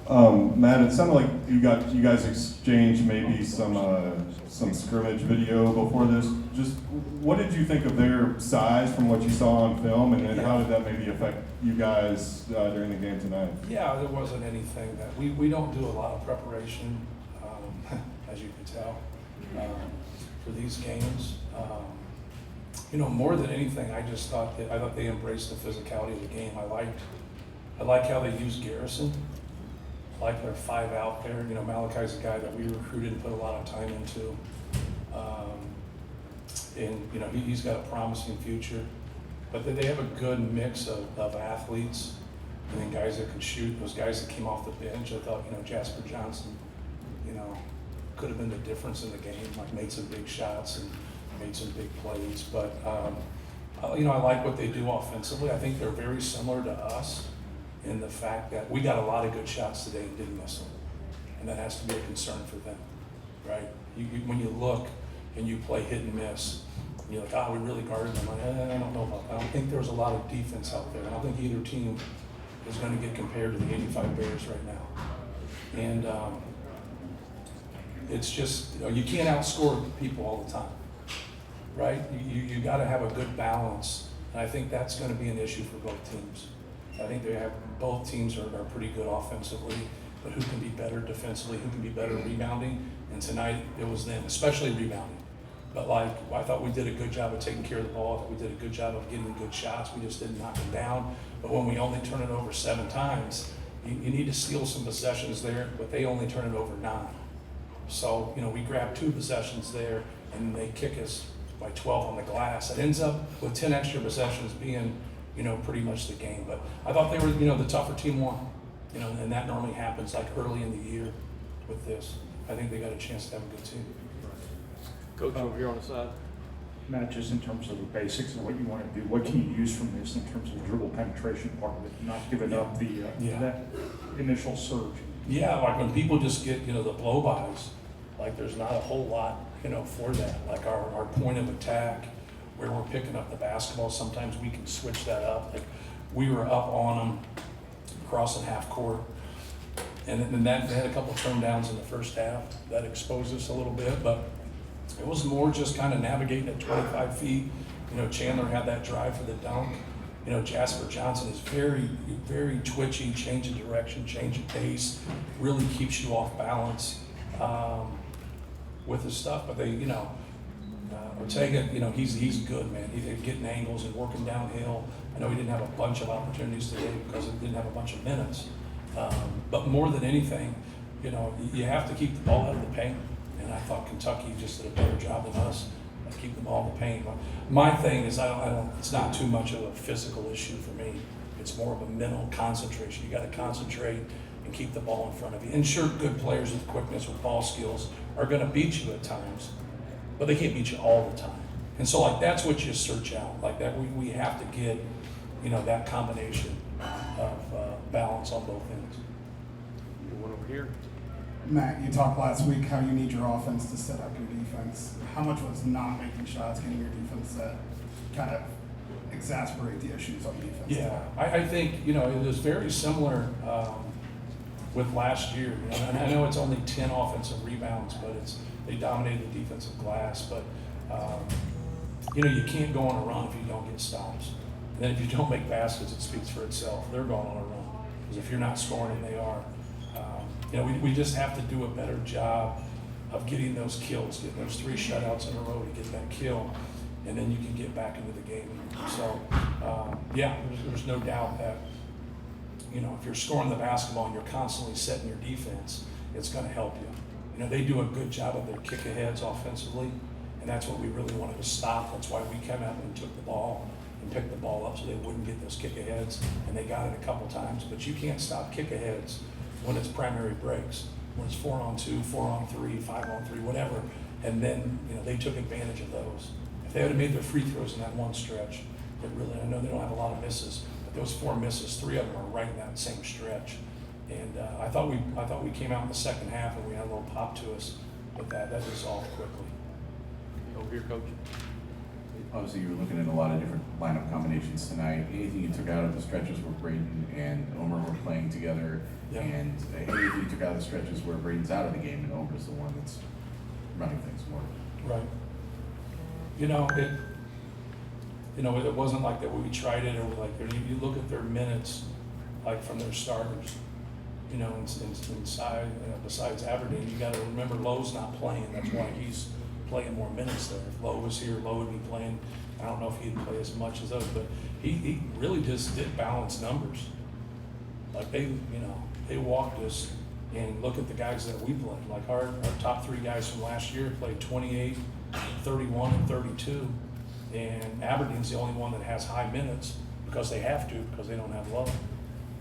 Matt, it sounded like you guys exchanged maybe some scrimmage video before this. Just what did you think of their size from what you saw on film, and then how did that maybe affect you guys during the game tonight? Yeah, there wasn't anything that we don't do a lot of preparation, as you can tell, for these games. More than anything, I thought they embraced the physicality of the game. I like how they used Garrison. I like their 5 out there. Malachi's a guy that we recruited and put a lot of time into. And he's got a promising future. But they have a good mix of athletes and then guys that can shoot. Those guys that came off the bench, I thought, Jasper Johnson, could have been the difference in the game, like made some big shots and made some big plays. But, I like what they do offensively. I think they're very similar to us in the fact that we got a lot of good shots today and didn't miss them. And that has to be a concern for them, right? When you look and you play hit and miss, you're like, we really guarded them. I don't know about that. I don't think there was a lot of defense out there. I don't think either team is going to get compared to the 85 Bears right now. And it's just, you can't outscore people all the time, right? You got to have a good balance. And I think that's going to be an issue for both teams. I think both teams are pretty good offensively, but who can be better defensively, who can be better rebounding? And tonight it was them, especially rebounding. But I thought we did a good job of taking care of the ball. I thought we did a good job of getting good shots. We just didn't knock them down. But when we only turn it over 7 times, you need to steal some possessions there, but they only turn it over 9. So, we grabbed 2 possessions there, and they kick us by 12 on the glass. It ends up with 10 extra possessions being, pretty much the game. But I thought they were, the tougher team won, and that normally happens like early in the year with this. I think they got a chance to have a good team. Coach, over here on the side. Matt, just in terms of the basics of what you want to do, what can you use from this in terms of dribble penetration part of it, not giving up that initial surge? Yeah, like when people just get, the blow-bys, like there's not a whole lot, for that. Like our point of attack, where we're picking up the basketball, sometimes we can switch that up. Like we were up on them, crossing half court, and then they had a couple turn downs in the first half that exposed us a little bit, but it was more just kind of navigating at 25 feet. Chandler had that drive for the dunk. Jasper Johnson is very, very twitchy, change of direction, change of pace, really keeps you off balance with his stuff. But they, Ortega, he's good, man. He's getting angles and working downhill. I know he didn't have a bunch of opportunities today because he didn't have a bunch of minutes. But more than anything, you have to keep the ball out of the paint. And I thought Kentucky just did a better job than us at keeping the ball in the paint. My thing is, it's not too much of a physical issue for me. It's more of a mental concentration. You got to concentrate and keep the ball in front of you. And sure, good players with quickness, with ball skills, are going to beat you at times, but they can't beat you all the time. And so, that's what you search out. Like that, we have to get, that combination of balance on both ends. One over here. Matt, you talked last week how you need your offense to set up your defense. How much was not making shots getting your defense set kind of exasperate the issues on defense? Yeah, I think, it was very similar with last year. And I know it's only 10 offensive rebounds, but they dominated the defensive glass. But, you can't go on a run if you don't get stops. And then if you don't make baskets, it speaks for itself. They're going on a run. Because if you're not scoring, and they are. We just have to do a better job of getting those kills, getting those 3 shutouts in a row to get that kill, and then you can get back into the game. So, there's no doubt that, if you're scoring the basketball and you're constantly setting your defense, it's going to help you. They do a good job of their kick-aheads offensively, and that's what we really wanted to stop. That's why we came out and took the ball and picked the ball up so they wouldn't get those kick-aheads, and they got it a couple times. But you can't stop kick-aheads when it's primary breaks, when it's 4-on-2, 4-on-3, 5-on-3, whatever, and then they took advantage of those. If they had made their free throws in that one stretch, I know they don't have a lot of misses, but those 4 misses, 3 of them are right in that same stretch. And I thought we came out in the second half and we had a little pop to us, but that resolved quickly. Over here, Coach. Obviously, you were looking at a lot of different lineup combinations tonight. Anything you took out of the stretches where Braden and Omer were playing together. Yeah. And if you took out the stretches where Braden's out of the game and Omer's the one that's running things more. Right. It wasn't like that we tried it, or like, you look at their minutes, like from their starters, besides Aberdeen, you gotta remember Lowe's not playing, that's why he's playing more minutes there. If Lowe was here, Lowe would be playing, I don't know if he'd play as much as those, but he really just did balance numbers. Like they walked us, and look at the guys that we played, like our top 3 guys from last year played 28, 31, and 32. And Aberdeen's the only one that has high minutes because they have to, because they don't have Lowe.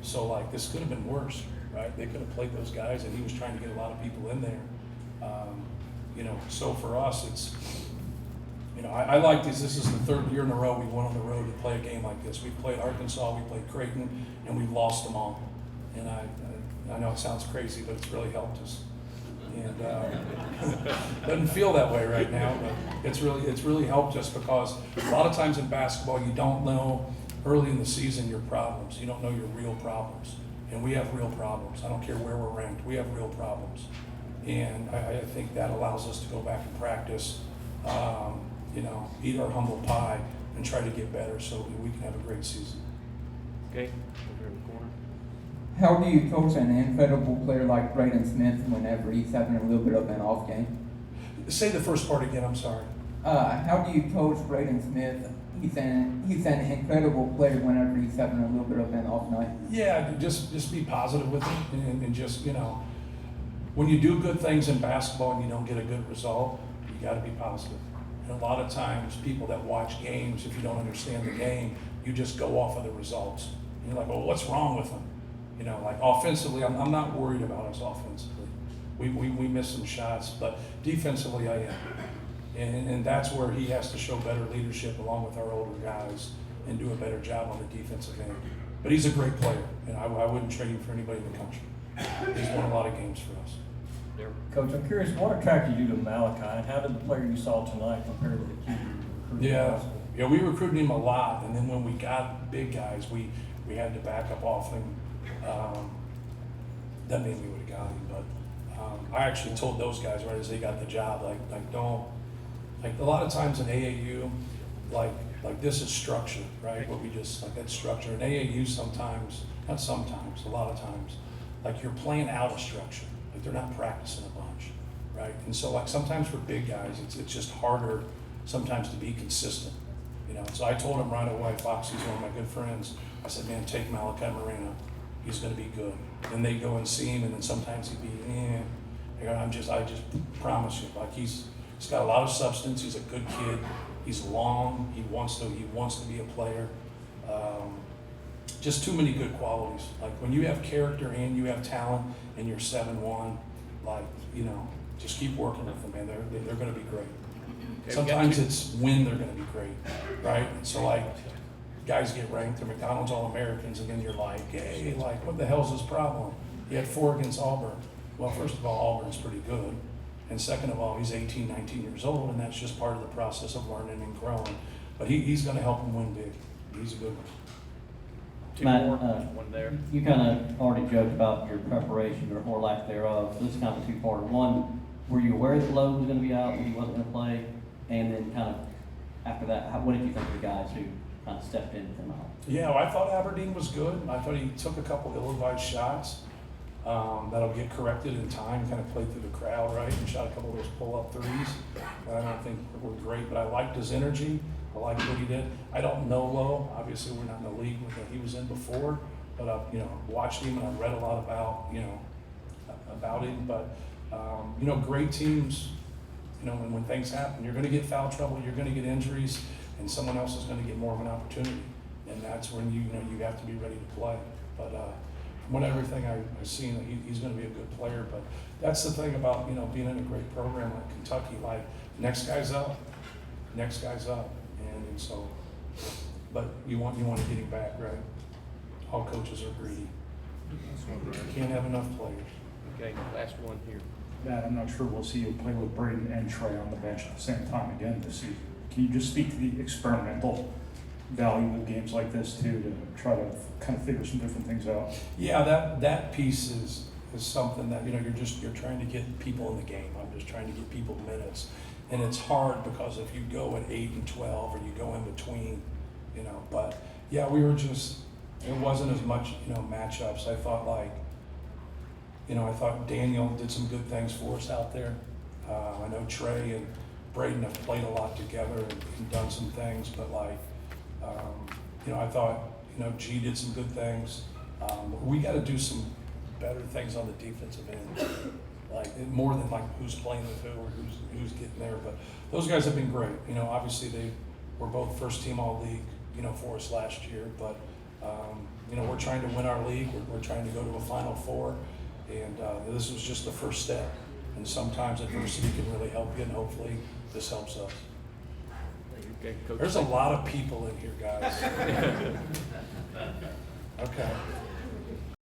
So like this could have been worse, right? They could have played those guys, and he was trying to get a lot of people in there. So for us, it's, I like this. This is the 3rd year in a row we went on the road to play a game like this. We played Arkansas, we played Creighton, and we lost them all. And I know it sounds crazy, but it's really helped us. And doesn't feel that way right now, but it's really helped us, because a lot of times in basketball you don't know early in the season your problems. You don't know your real problems, and we have real problems. I don't care where we're ranked, we have real problems, and I think that allows us to go back and practice, eat our humble pie and try to get better so we can have a great season. Okay, over here in the corner. How do you coach an incredible player like Braden Smith whenever he's having a little bit of an off game? Say the first part again, I'm sorry. How do you coach Braden Smith? He's an incredible player whenever he's having a little bit of an off night. Yeah, just be positive with him, and just, when you do good things in basketball and you don't get a good result, you got to be positive. And a lot of times people that watch games, if you don't understand the game, you just go off of the results. And you're like, well, what's wrong with them? Like offensively, I'm not worried about us offensively. We missed some shots, but defensively I am. And that's where he has to show better leadership along with our older guys and do a better job on the defensive end. But he's a great player, and I wouldn't trade him for anybody in the country. He's won a lot of games for us. Coach, I'm curious, what attracted you to Malachi, and how did the player you saw tonight compare to the kid you recruited in high school? Yeah, we recruited him a lot, and then when we got big guys, we had to back up off him. Doesn't mean we would have got him, but I actually told those guys right as they got the job, don't, a lot of times in AAU, like this is structure, right? What we just, that's structure. In AAU a lot of times, like you're playing out of structure. Like they're not practicing a bunch, right? And so sometimes for big guys, it's just harder sometimes to be consistent, So I told him right away, Foxy's one of my good friends. I said, man, take Malachi Moreno. He's going to be good. Then they go and see him, and then sometimes he'd be, I just promise you, like he's got a lot of substance. He's a good kid. He's long. He wants to be a player. Just too many good qualities. Like when you have character and you have talent and you're 7'1", just keep working with them, man. They're going to be great. Okay, Sometimes it's when they're going to be great, right? So like guys get ranked, they're McDonald's All-Americans, and then you're like, hey, what the hell's his problem? He had 4 against Auburn. Well, first of all, Auburn's pretty good. And second of all, he's 18, 19 years old, and that's just part of the process of learning and growing. But he's going to help him win big. He's a good one. Two Matt, more, one there. You kind of already joked about your preparation or lack thereof. So this is kind of a two-parter. One, were you aware that Lowe was going to be out and he wasn't going to play? And then kind of after that, what did you think of the guys who kind of stepped in from out? Yeah, well, I thought Aberdeen was good. I thought he took a couple ill-advised shots that'll get corrected in time, kind of played through the crowd, right, and shot a couple of those pull-up threes. I don't think were great, but I liked his energy. I liked what he did. I don't know Lowe. Obviously, we're not in the league that he was in before, but I've watched him and I've read a lot about him. But great teams. When things happen, you're going to get foul trouble, you're going to get injuries, and someone else is going to get more of an opportunity, and that's when you have to be ready to play. But from everything I've seen, he's going to be a good player. But that's the thing about being in a great program like Kentucky. Like next guy's up, and so. But you want to get him back, right? All coaches are greedy. You can't have enough players. Okay, last one here. Matt, I'm not sure we'll see you play with Braden and Trey on the bench at the same time again this season. Can you just speak to the experimental value of games like this too, to try to kind of figure some different things out. Yeah, that piece is something that, you're trying to get people in the game. I'm just trying to get people minutes. And it's hard because if you go at 8 and 12 or you go in between, but yeah, it wasn't as much, matchups. I thought I thought Daniel did some good things for us out there. I know Trey and Braden have played a lot together and done some things, but I thought, G did some good things. We got to do some better things on the defensive end, more than who's playing with who or who's getting there. But those guys have been great. Obviously they were both first team all league, for us last year. But we're trying to win our league. We're trying to go to a Final Four, and this was just the first step. And sometimes adversity can really help you, and hopefully this helps us. Okay, Coach. There's a lot of people in here, guys. Okay.